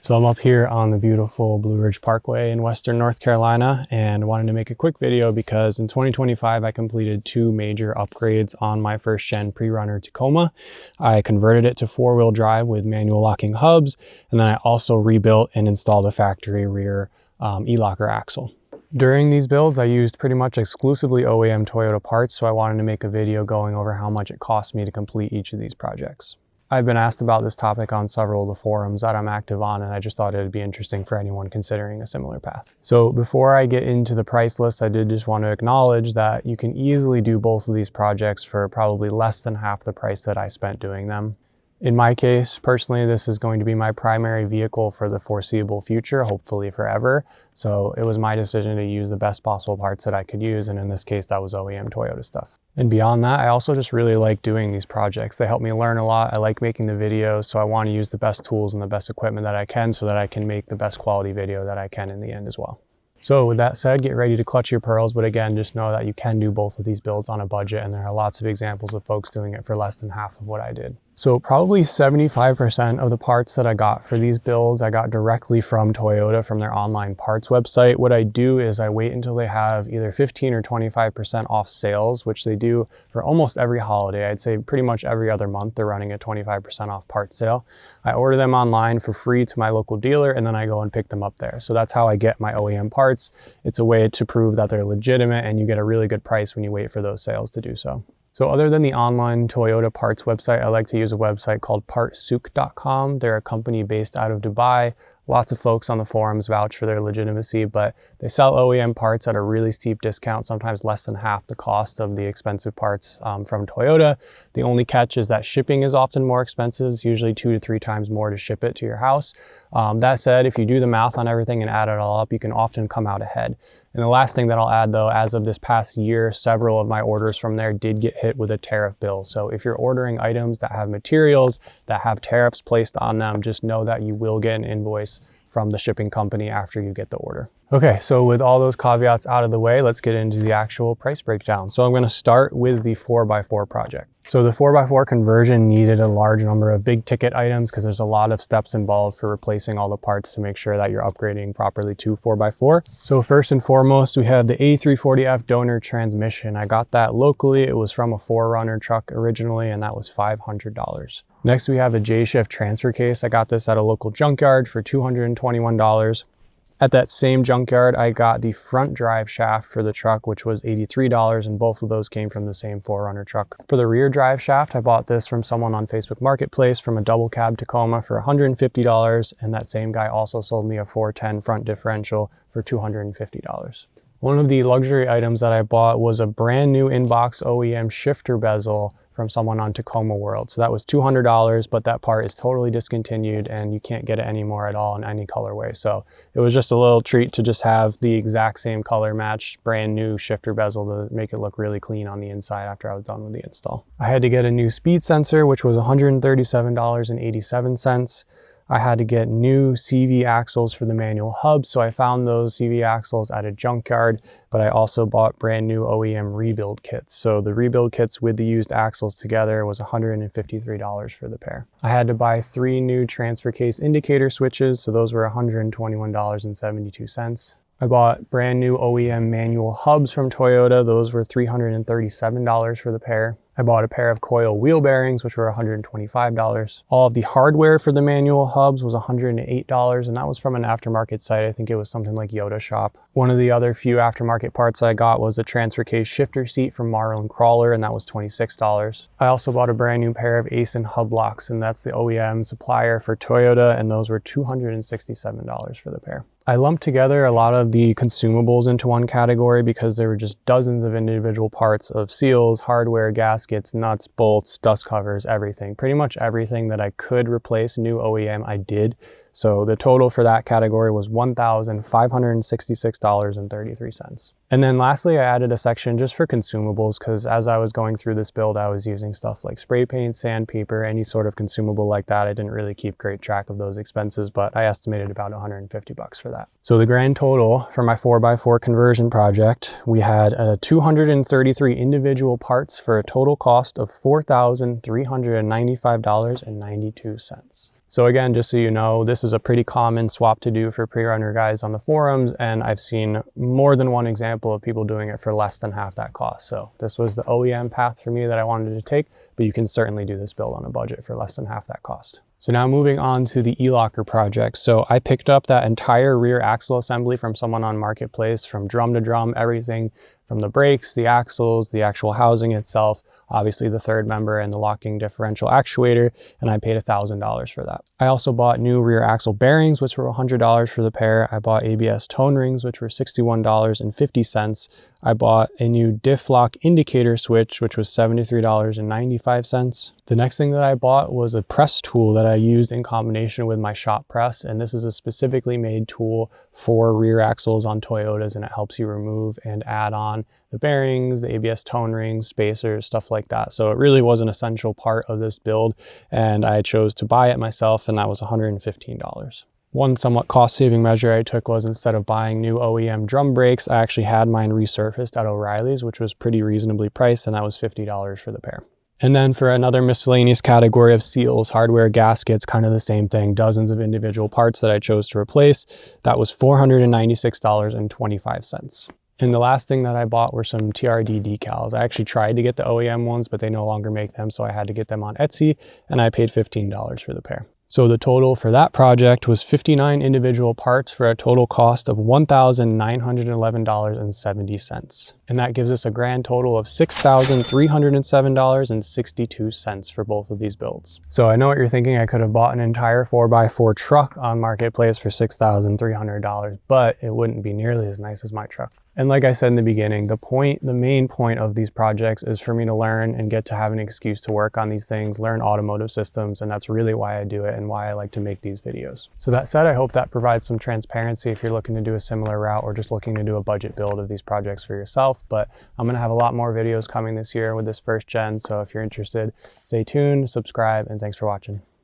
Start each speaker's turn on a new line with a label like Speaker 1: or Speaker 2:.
Speaker 1: So I'm up here on the beautiful Blue Ridge Parkway in Western North Carolina and wanted to make a quick video because in 2025 I completed 2 major upgrades on my first gen PreRunner Tacoma. I converted it to 4-wheel drive with manual locking hubs, and then I also rebuilt and installed a factory rear e-locker axle. During these builds I used pretty much exclusively OEM Toyota parts, so I wanted to make a video going over how much it cost me to complete each of these projects. I've been asked about this topic on several of the forums that I'm active on, and I just thought it would be interesting for anyone considering a similar path. So before I get into the price list, I did just want to acknowledge that you can easily do both of these projects for probably less than half the price that I spent doing them. In my case, personally, this is going to be my primary vehicle for the foreseeable future, hopefully forever. So it was my decision to use the best possible parts that I could use, and in this case, that was OEM Toyota stuff. And beyond that, I also just really like doing these projects. They help me learn a lot. I like making the videos, so I want to use the best tools and the best equipment that I can so that I can make the best quality video that I can in the end as well. So with that said, get ready to clutch your pearls, but again, just know that you can do both of these builds on a budget, and there are lots of examples of folks doing it for less than half of what I did. So probably 75% of the parts that I got for these builds, I got directly from Toyota from their online parts website. What I do is I wait until they have either 15 or 25% off sales, which they do for almost every holiday. I'd say pretty much every other month they're running a 25% off part sale. I order them online for free to my local dealer, and then I go and pick them up there. So that's how I get my OEM parts. It's a way to prove that they're legitimate, and you get a really good price when you wait for those sales to do so. So other than the online Toyota parts website, I like to use a website called partsouk.com. They're a company based out of Dubai. Lots of folks on the forums vouch for their legitimacy, but they sell OEM parts at a really steep discount, sometimes less than half the cost of the expensive parts from Toyota. The only catch is that shipping is often more expensive. It's usually 2 to 3 times more to ship it to your house. That said, if you do the math on everything and add it all up, you can often come out ahead. And the last thing that I'll add though, as of this past year, several of my orders from there did get hit with a tariff bill. So if you're ordering items that have materials that have tariffs placed on them, just know that you will get an invoice from the shipping company after you get the order. Okay, so with all those caveats out of the way, let's get into the actual price breakdown. So I'm going to start with the 4x4 project. So the 4x4 conversion needed a large number of big ticket items because there's a lot of steps involved for replacing all the parts to make sure that you're upgrading properly to 4x4. So first and foremost, we have the A340F donor transmission. I got that locally. It was from a 4Runner truck originally, and that was $500. Next, we have the J-Shift transfer case. I got this at a local junkyard for $221. At that same junkyard, I got the front drive shaft for the truck, which was $83, and both of those came from the same 4Runner truck. For the rear drive shaft, I bought this from someone on Facebook Marketplace from a double cab Tacoma for $150, and that same guy also sold me a 410 front differential for $250. One of the luxury items that I bought was a brand new inbox OEM shifter bezel from someone on Tacoma World. So that was $200, but that part is totally discontinued and you can't get it anymore at all in any colorway. So it was just a little treat to just have the exact same color match, brand new shifter bezel to make it look really clean on the inside after I was done with the install. I had to get a new speed sensor, which was $137.87. I had to get new CV axles for the manual hub, so I found those CV axles at a junkyard, but I also bought brand new OEM rebuild kits. So the rebuild kits with the used axles together was $153 for the pair. I had to buy 3 new transfer case indicator switches, so those were $121.72. I bought brand new OEM manual hubs from Toyota. Those were $337 for the pair. I bought a pair of coil wheel bearings, which were $125. All of the hardware for the manual hubs was $108, and that was from an aftermarket site. I think it was something like Yoda Shop. One of the other few aftermarket parts I got was a transfer case shifter seat from Marlin Crawler, and that was $26. I also bought a brand new pair of Asen hub locks, and that's the OEM supplier for Toyota, and those were $267 for the pair. I lumped together a lot of the consumables into one category because there were just dozens of individual parts of seals, hardware, gaskets, nuts, bolts, dust covers, everything. Pretty much everything that I could replace new OEM, I did. So the total for that category was $1,566.33. And then lastly, I added a section just for consumables because as I was going through this build, I was using stuff like spray paint, sandpaper, any sort of consumable like that. I didn't really keep great track of those expenses, but I estimated about 150 bucks for that. So the grand total for my 4x4 conversion project, we had 233 individual parts for a total cost of $4,395.92. So again, just so you know, this is a pretty common swap to do for pre-runner guys on the forums, and I've seen more than one example of people doing it for less than half that cost. So this was the OEM path for me that I wanted to take, but you can certainly do this build on a budget for less than half that cost. So now moving on to the e-locker project. So I picked up that entire rear axle assembly from someone on Marketplace, from drum to drum, everything from the brakes, the axles, the actual housing itself, obviously the third member and the locking differential actuator, and I paid $1,000 for that. I also bought new rear axle bearings, which were $100 for the pair. I bought ABS tone rings, which were $61.50. I bought a new diff lock indicator switch, which was $73.95. The next thing that I bought was a press tool that I used in combination with my shop press, and this is a specifically made tool for rear axles on Toyotas, and it helps you remove and add on the bearings, the ABS tone rings, spacers, stuff like that. So it really was an essential part of this build, and I chose to buy it myself, and that was $115. One somewhat cost-saving measure I took was, instead of buying new OEM drum brakes, I actually had mine resurfaced at O'Reilly's, which was pretty reasonably priced, and that was $50 for the pair. And then for another miscellaneous category of seals, hardware, gaskets, kind of the same thing, dozens of individual parts that I chose to replace, that was $496.25. And the last thing that I bought were some TRD decals. I actually tried to get the OEM ones, but they no longer make them, so I had to get them on Etsy, and I paid $15 for the pair. So the total for that project was 59 individual parts for a total cost of $1,911.70. And that gives us a grand total of $6,307.62 for both of these builds. So I know what you're thinking. I could have bought an entire 4x4 truck on Marketplace for $6,300, but it wouldn't be nearly as nice as my truck. And like I said in the beginning, the main point of these projects is for me to learn and get to have an excuse to work on these things, learn automotive systems, and that's really why I do it and why I like to make these videos. So that said, I hope that provides some transparency if you're looking to do a similar route or just looking to do a budget build of these projects for yourself. But I'm gonna have a lot more videos coming this year with this first gen, so if you're interested, stay tuned, subscribe, and thanks for watching.